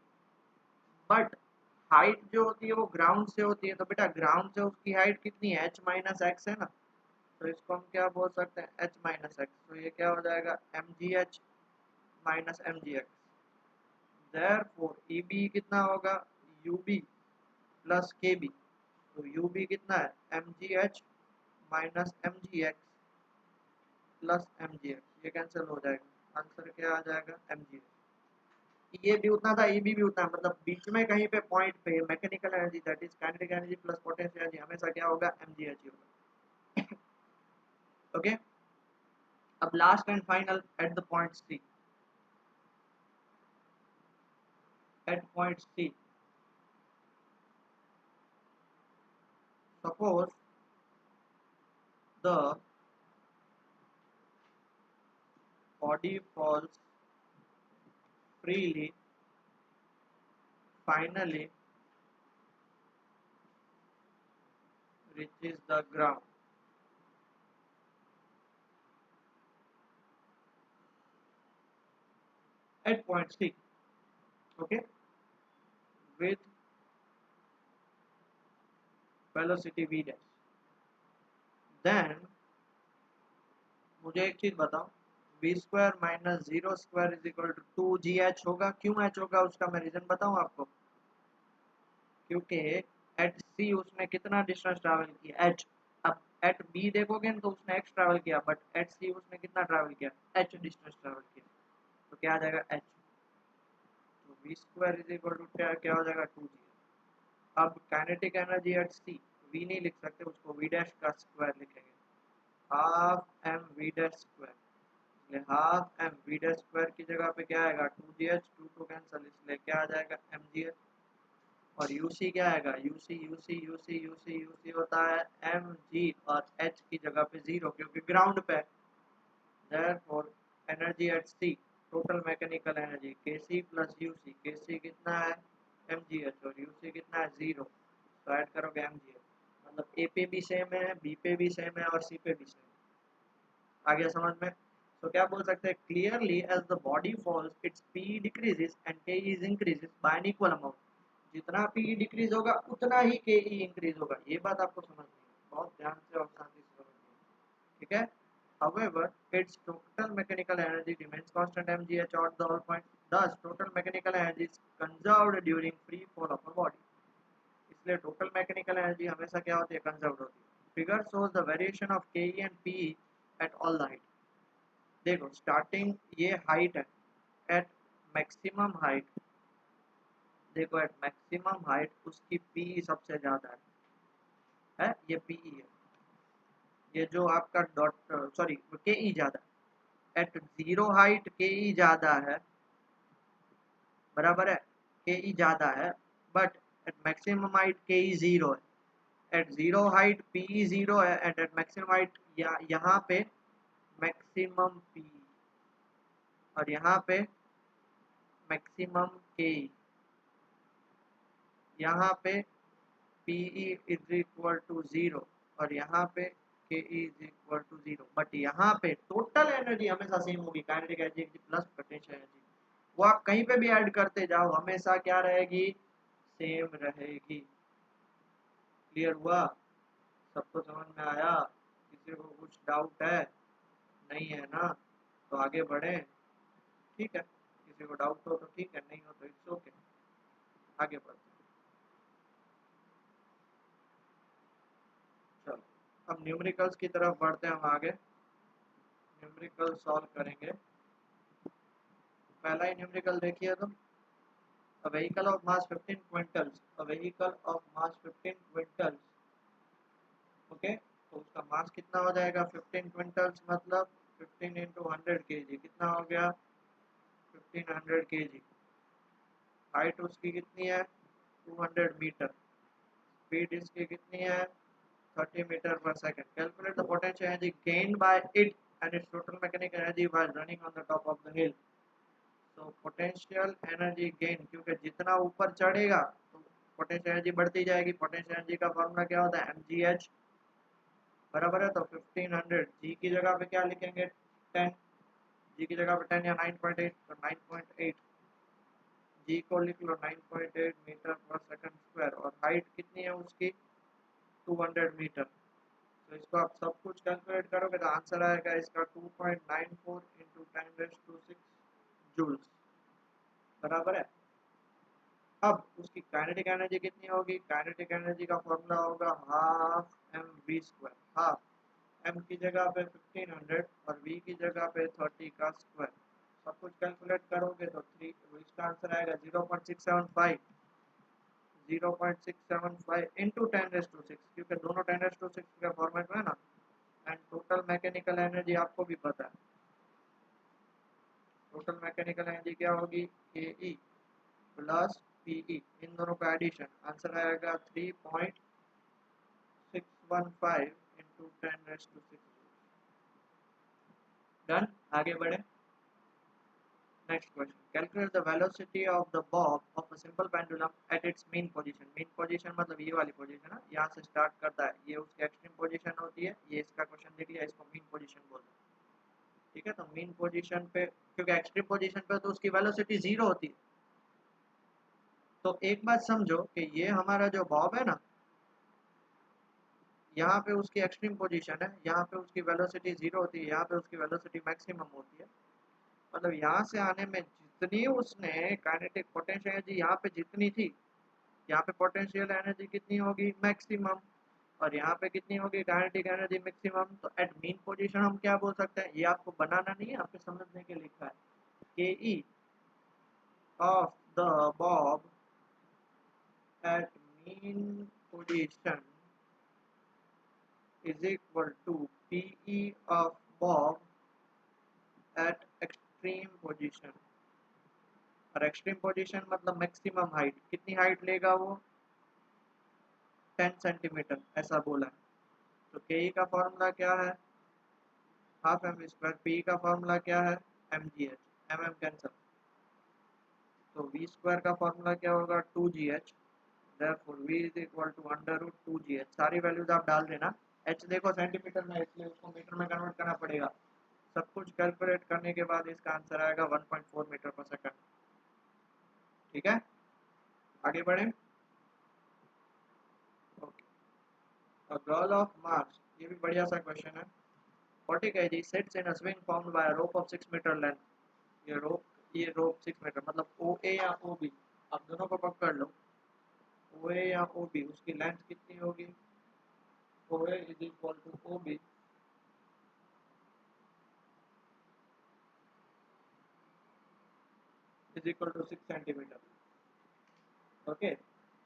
बट हाइट जो होती है वो ग्राउंड से होती है, तो बेटा ग्राउंड से उसकी हाइट कितनी है, एच माइनस एक्स है ना। तो इसको हम क्या बोल सकते हैं, एच माइनस एक्स। तो ये क्या हो जाएगा, M G H minus M G X. Therefore E B कितना होगा, U B plus K B. तो यू बी कितना है, M G H minus M G X plus M G X. ये कैंसिल हो जाएगा, आंसर क्या आ जाएगा, एम जी एक्स। ये भी उतना था, ये भी उतना, मतलब बीच में कहीं पे पॉइंट पे mechanical energy that is kinetic energy plus potential energy हमेशा क्या होगा, एम जी एच ही होगा। ओके, अब last and final at the point C. At point C suppose the body falls freely, finally reaches the ground. At point C, okay, with velocity v dash. Then मुझे एक चीज बताओ, v square minus zero square is equal to 2gh होगा. क्यों h होगा उसका मैं reason बताऊं आपको. क्योंकि एट सी उसने कितना डिस्टेंस ट्रैवल किया h. अब एट बी देखोगे तो उसने x ट्रैवल किया, बट एट सी उसने कितना ट्रैवल किया, h डिस्टेंस ट्रैवल किया. तो क्या आ जाएगा h. तो v square is equal to क्या हो जाएगा 2g. अब kinetic energy at C, v नहीं लिख सकते उसको v डैश का स्क्वायर लिखेंगे, half M V dash square. इसलिए half M V dash square की जगह पे क्या आएगा 2gh, 2 कैंसिल, इसलिए क्या आ जाएगा mgh. और यूसी क्या आएगा, UC UC UC UC UC होता है mg, और h की जगह पे 0 क्योंकि ग्राउंड पे. Therefore energy at C, total mechanical energy kc plus UC. kc कितना है mgh और यूसी कितना है 0. तो ऐड करोगे mgh, मतलब ए पे भी सेम है, बी पे भी सेम है और सी पे भी सेम है. आ गया समझ में. तो क्या बोल सकते हैं, clearly as the body falls its P decreases and K is increases by an equal amount. जितना पी डिक्रीज होगा उतना ही के ई इंक्रीज होगा. ये बात आपको समझनी है, बहुत ध्यान से और शांति से समझनी है, ठीक है. However, its total mechanical energy remains constant mgh at the all point. Thus, total mechanical energy is conserved during free fall of a body. इसलिए टोटल मैकेनिकल एनर्जी हमेशा क्या होती है, कंजर्व होती है. Figure shows the variation of K E and P at all the height. देखो starting ये height है, एट मैक्सिमम हाइट, देखो एट मैक्सिमम हाइट उसकी पी सबसे ज्यादा है ये पी है. ये जो आपका डॉट सॉरी के ई ज्यादा है. एट जीरो हाइट के ई ज्यादा है, बराबर है, के ई ज्यादा है, बट एट मैक्सिमम हाइट के ई 0 है. At zero height P E 0 है, एट मैक्सिमम हाइट यहाँ पे मैक्सिमम पी और यहाँ पे मैक्सिमम के. यहाँ पे पी इज इक्वल टू 0 और यहाँ पे के इज इक्वल टू 0, बट यहाँ पे टोटल एनर्जी हमेशा सेम होगी, kinetic energy plus potential energy. वो आप कहीं पे भी ऐड करते जाओ हमेशा क्या रहेगी, सेम रहेगी. क्लियर हुआ, सबको समझ में आया. किसी को कुछ डाउट है, नहीं है ना, तो आगे बढ़े. ठीक है, किसी को डाउट हो तो ठीक है, नहीं हो तो इट्स ओके. आगे बढ़ते हैं. चलो अब न्यूमेरिकल्स की तरफ बढ़ते हैं हम आगे. न्यूमेरिकल सॉल्व करेंगे. पहला ही न्यूमेरिकल देखिए तो, a vehicle of mass 15 quintals, a vehicle of mass 15 quintals, okay. तो उसका मास कितना हो जाएगा 15 क्विंटल्स, मतलब 15 इंटू 100 kg कितना हो गया 1500 kg. हाइट उसकी कितनी है 200 मीटर. स्पीड इसकी कितनी है 30 मीटर पर second. Calculate the potential energy gained by it and it's total mechanical energy while running on the top of the हिल. तो पोटेंशियल एनर्जी गेन, क्योंकि जितना ऊपर चढ़ेगा तो पोटेंशियल एनर्जी बढ़ती जाएगी. पोटेंशियल एनर्जी का फॉर्मूला क्या होता है mgh, बराबर है. तो 1500 जी की जगह पे क्या लिखेंगे 10, जी की जगह पे 10 या 9.8, तो 9.8 जी को लिख लो 9.8 मीटर पर सेकंड स्क्वायर. और हाइट कितनी है उसकी 200 मीटर. तो इसको आप सब कुछ कैलकुलेट करोगे तो आंसर आएगा इसका 2.94 इंटू 10⁶ जूल्स, बराबर है. अब उसकी काइनेटिक एनर्जी कितनी होगी, काइनेटिक एनर्जी का फॉर्मूला होगा half M V square. Half M की जगह पे 1500 और वी की जगह पे 30 का स्क्वायर. सब कुछ कैलकुलेट करोगे तो 3, इसका आंसर आएगा 0.675, 0.675 इंटू 10⁶, क्योंकि दोनों 10⁶ के फॉर्मेट में है ना. एंड टोटल मैकेनिकल एनर्जी आपको भी पता है, टोटल मैकेनिकल एनर्जी क्या होगी के ई प्लस पीई, इन दोनों का एडिशन. आंसर आएगा 3.615 इंटू 10⁶. डन. आगे बढ़े. Next question, calculate the velocity of the Bob of a simple pendulum at its mean position. Mean position मतलब ये वाली पोजीशन है, यहाँ से स्टार्ट करता है, ये उसकी एक्सट्रीम पोजीशन होती है, ये इसका क्वेश्चन दिख लिया, इसको मीन पोजीशन बोलते हैं। ठीक है, तो मीन पोजीशन पे, क्योंकि एक्सट्रीम पोजीशन पे तो उसकी वेलोसिटी जीरो होती है। तो एक बात समझो कि ये हमारा जो बॉब है ना, यहाँ पे उसकी एक्सट्रीम पोजीशन है, यहाँ पे उसकी वेलोसिटी जीरो होती है, यहाँ पे उसकी वेलोसिटी मैक्सिमम होती है। मतलब यहाँ से आने में जितनी उसने काइनेटिक पोटेंशियल एनर्जी यहाँ पे जितनी थी, यहाँ पे पोटेंशियल एनर्जी कितनी होगी, मैक्सिमम। और यहाँ पे कितनी होगी काइनेटिक एनर्जी, मैक्सिमम। तो एट मीन पोजीशन हम क्या बोल सकते हैं, ये आपको बनाना नहीं है, आपके समझने के लिखा है, K E of the bob at mean position is equal to PE of bob at extreme position। और एक्सट्रीम पोजीशन मतलब मैक्सिमम हाइट, कितनी हाइट लेगा वो, 10 सेंटीमीटर ऐसा बोला है। तो के का फॉर्मूला क्या है, हाफ एम स्क्वायर, पी का फॉर्मूला क्या है, M G H, M M cancel, तो वी स्क्वायर का फॉर्मूला क्या होगा, 2 GH। therefore v is equal to under root 2 GH। सारी वैल्यूज आप डाल देना, h देखो सेंटीमीटर में, इसलिए उसको मीटर में कन्वर्ट करना पड़ेगा। सब कुछ कैलकुलेट करने के बाद इसका आंसर आएगा 1.4 मीटर पर सेकंड। ठीक है, आगे बढ़े। Okay, a girl of Mars, ये भी बढ़िया सा क्वेश्चन है। 40 kg sits in a swing formed by a rope of 6 metre length. ये रोप 6 मीटर मतलब ओ ए या ओ बी, आप दोनों को पकड़ लो, ओ ए या ओ बी, उसकी लेंथ कितनी होगी, O A is equal to O B is equal to 6 centimetre. Okay,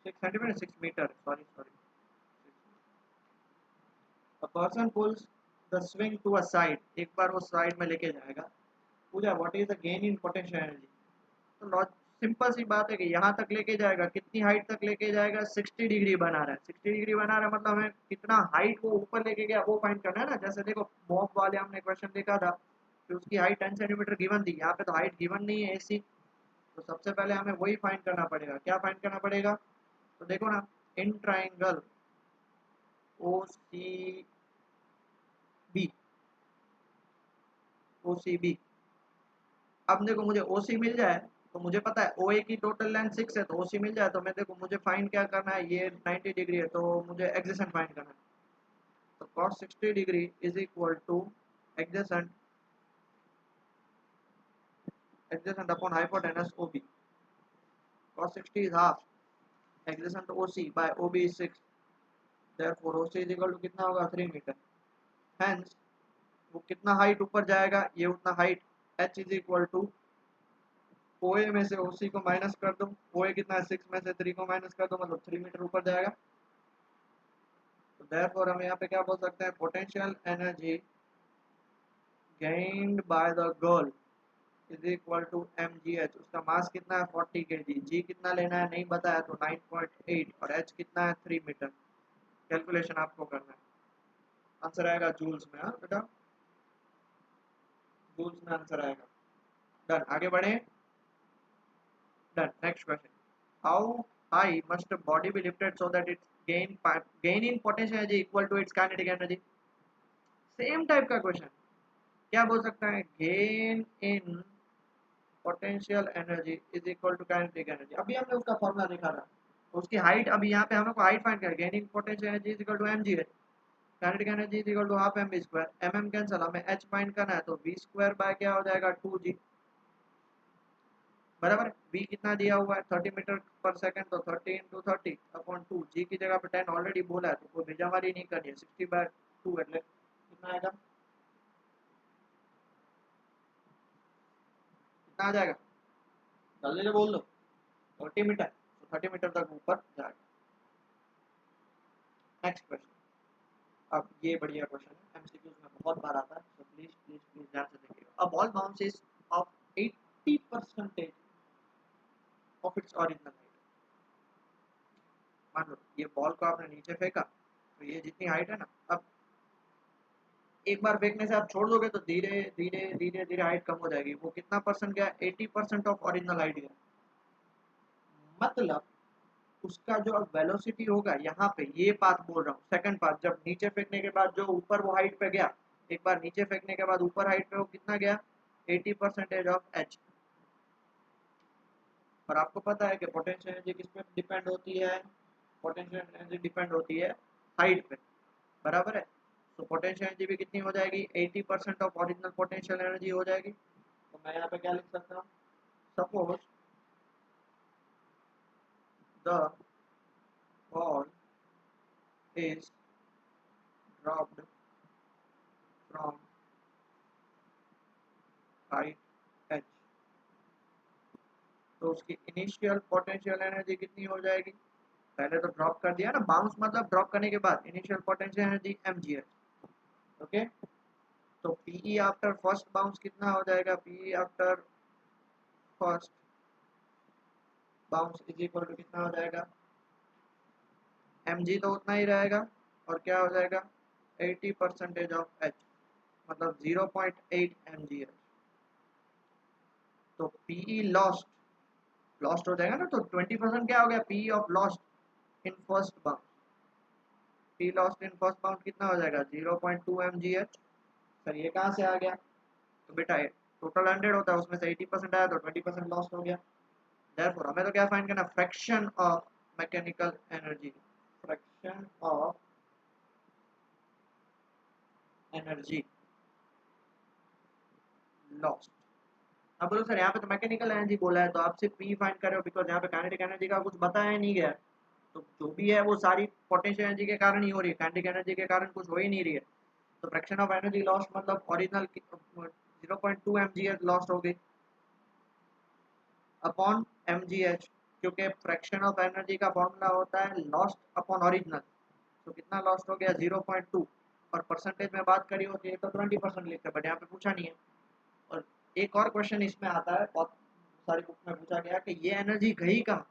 6 centimetre, 6 metre, sorry sorry. A person pulls the swing to a side, एक बार वो साइड में लेके जाएगा। पूछा what is the gain in potential energy. तो laws simple सी बात है कि यहाँ तक लेके जाएगा, कितनी हाइट तक लेके जाएगा, 60 डिग्री बना रहा है। 60 डिग्री बना रहा है मतलब हमें कितना हाइट वो ऊपर लेके गया वो फाइंड करना है ना। जैसे देखो बॉब वाले हमने क्वेश्चन देखा था कि उसकी हाइट 10 सेंटीमीटर गिवन थी, यहाँ पे तो हाइट गिवन नहीं है ऐसी। तो सबसे पहले हमें वही फाइंड करना पड़ेगा, क्या फाइंड करना पड़ेगा, तो देखो ना, in triangle O C B, O C B, अब देखो मुझे ओ सी मिल जाए, तो मुझे पता है ओ ए की टोटल लेंथ 6 है, तो ओ सी मिल जाए तो मैं देखो मुझे फाइंड क्या करना है, ये 90 डिग्री है तो मुझे एडजेसेंट फाइंड करना है। तो cos 60 degree is equal to adjacent, adjacent upon hypotenuse O B. cos 60 is half adjacent OC by OB is 6, therefore OC is equal to कितना होगा 3 मीटर। hence वो कितना हाइट ऊपर जाएगा, ये उतना height, h is equal to OA में से OC को माइनस कर दो, OA कितना है 6 में से 3 को माइनस कर दो, मतलब 3 मीटर ऊपर जाएगा। तो therefore हम यहाँ पे क्या बोल सकते हैं, potential energy gained by the girl is equal to mgh। उसका मास कितना है 40 kg, g कितना लेना है नहीं बताया तो 9.8, और h कितना है 3 मीटर। कैलकुलेशन आपको करना है, आंसर आएगा जूल्स में। हाँ बेटा, जूल्स में आंसर आएगा। डन, आगे बढ़े। Done, next question, how high must body be lifted so that its gain in potential energy equal to its kinetic energy. Same type का क्वेश्चन, क्या बोल सकता है, gain in potential energy is equal to kinetic energy. अभी हमने उसका formula देखा था, उसकी हाइट, अभी यहाँ पे हम लोग को हाइट फाइंड कर, gain in potential energy is equal to M G H, kinetic energy is equal to half M B square, M M cancel, हमें एच फाइंड करना है, तो वी स्क्वायर बाय क्या हो जाएगा 2 जी, बराबर। वी कितना दिया हुआ है 30 मीटर पर सेकंड, तो 30 इंटू 30 अपॉन 2, जी की जगह पे 10 ऑलरेडी बोला है तो कोई भेजामारी नहीं करनी है, 60/2 એટલે कितना आएगा, कितना आ जाएगा, जल्दी से बोल दो, 30 मीटर, तो 30 मीटर तक ऊपर जाएगा। नेक्स्ट क्वेश्चन, अब ये बढ़िया क्वेश्चन है, एमसीक्यूज में बहुत बार आता है, तो प्लीज प्लीज प्लीज ध्यान से देखिएगा। A ball bounces of 80% of its original height. मान लो ये बॉल को आपने नीचे फेंका, तो ये जितनी हाइट है ना, अब एक बार फेंकने से आप छोड़ दोगे तो धीरे धीरे धीरे धीरे हाइट कम हो जाएगी। वो कितना परसेंट गया? 80% ऑफ ओरिजिनल हाइट गया। मतलब उसका जो अब वेलोसिटी होगा यहाँ पे, ये पाथ बोल रहा हूँ, सेकंड पाथ, जब नीचे फेंकने के बाद जो ऊपर वो हाइट पे गया, एक बार नीचे फेंकने के बाद ऊपर हाइट पे वो कितना गया? 80% ऑफ एच। और आपको पता है कि पोटेंशियल एनर्जी किस पे डिपेंड होती है? पोटेंशियल एनर्जी डिपेंड होती है हाइट पे, बराबर है। तो पोटेंशियल एनर्जी भी कितनी हो जाएगी? 80% ऑफ ओरिजिनल पोटेंशियल एनर्जी हो जाएगी। तो मैं यहाँ पे क्या लिख सकता हूँ? Suppose the ball is dropped from height h, तो उसकी इनिशियल पोटेंशियल एनर्जी कितनी हो जाएगी? पहले तो ड्रॉप कर दिया ना, बाउंस मतलब ड्रॉप करने के बाद initial potential energy mgh। Okay, तो पीई आफ्टर फर्स्ट बाउंस कितना हो जाएगा? PE after first bounce is equal to कितना हो जाएगा? mg तो उतना ही रहेगा, और क्या हो जाएगा? 80% ऑफ h, मतलब 0.8 mgh। तो पीई लॉस्ट, लॉस्ट हो जाएगा ना, तो 20% क्या हो गया? PE of lost in first bounce, P lost in first bound कितना हो जाएगा? 0.2 mgh। सर ये कहाँ से आ गया? तो बेटा टोटल 100 होता है, उसमें से 80% आया तो 20% लॉस्ट हो गया। देयरफॉर हमें तो क्या फाइंड करना? Fraction of mechanical energy, fraction of energy lost. अब बोलो सर यहाँ पे तो मैकेनिकल एनर्जी बोला है, तो आप सिर्फ पी फाइंड कर रहे हो, बिकॉज यहाँ पे काइनेटिक एनर्जी का कुछ बताया ही नहीं गया। तो जो भी है वो सारी पोटेंशियल एनर्जी के कारण ही हो रही है, काइनेटिक एनर्जी के कारण कुछ हो ही नहीं रही है। तो फ्रैक्शन ऑफ एनर्जी लॉस्ट मतलब ओरिजिनल 0.2 mgh लॉस्ट हो गई अपॉन mgh, क्योंकि फ्रैक्शन ऑफ एनर्जी का फॉर्मूला होता है लॉस्ट अपॉन ओरिजिनल। तो कितना लॉस्ट हो गया? 0.2। और परसेंटेज में बात करी होती है तो 20% लिखते हैं, बट यहाँ पे पूछा नहीं है। और एक और क्वेश्चन इसमें आता है, बहुत सारी बुक में पूछा गया कि ये एनर्जी गई कहाँ?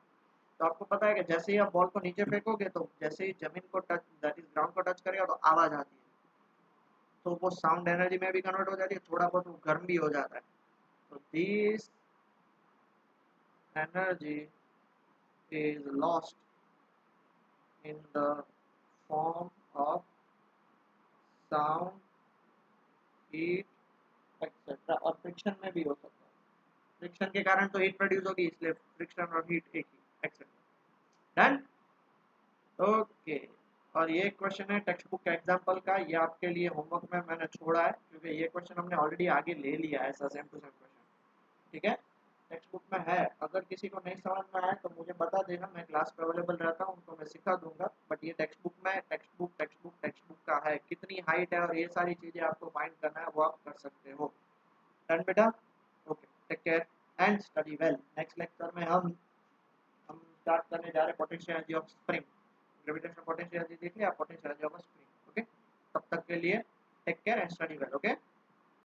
तो आपको पता है कि जैसे ही आप बॉल को नीचे फेंकोगे तो जैसे ही जमीन को टच, दैट इज ग्राउंड को टच करेगा तो आवाज आती है, तो वो साउंड एनर्जी में भी कन्वर्ट हो जाती है, थोड़ा बहुत वो गर्म भी हो जाता है। तो this energy is lost in the form of sound, heat, etc. और फ्रिक्शन में भी हो सकता है। फ्रिक्शन के कारण तो हीट प्रोड्यूस होगी, इसलिए फ्रिक्शन और हीट एक ही, एक्सेट्रा। डन? ओके। और ये क्वेश्चन है टेक्स्ट बुक के एग्जांपल का, ये आपके लिए होमवर्क में मैंने छोड़ा है, क्योंकि ये क्वेश्चन हमने ऑलरेडी आगे ले लिया है, ऐसा सेम टू सेम क्वेश्चन। ठीक है, टेक्स्ट बुक में है। अगर किसी को नहीं समझ में आए तो मुझे बता देना, मैं क्लास पे अवेलेबल रहता हूँ, उनको मैं सिखा दूंगा। बट ये टेक्स्ट बुक में, टेक्स्ट बुक का है, कितनी हाइट है और ये सारी चीज़ें आपको फाइंड करना है, वो आप कर सकते हो। डन बेटा? Okay, take care and study well. Next lecture में हम स्टार्ट करने जा रहे हैं potential energy of spring. Gravitational potential energy देख लिया, potential energy of spring. Okay, तब तक के लिए take care and study well. Okay.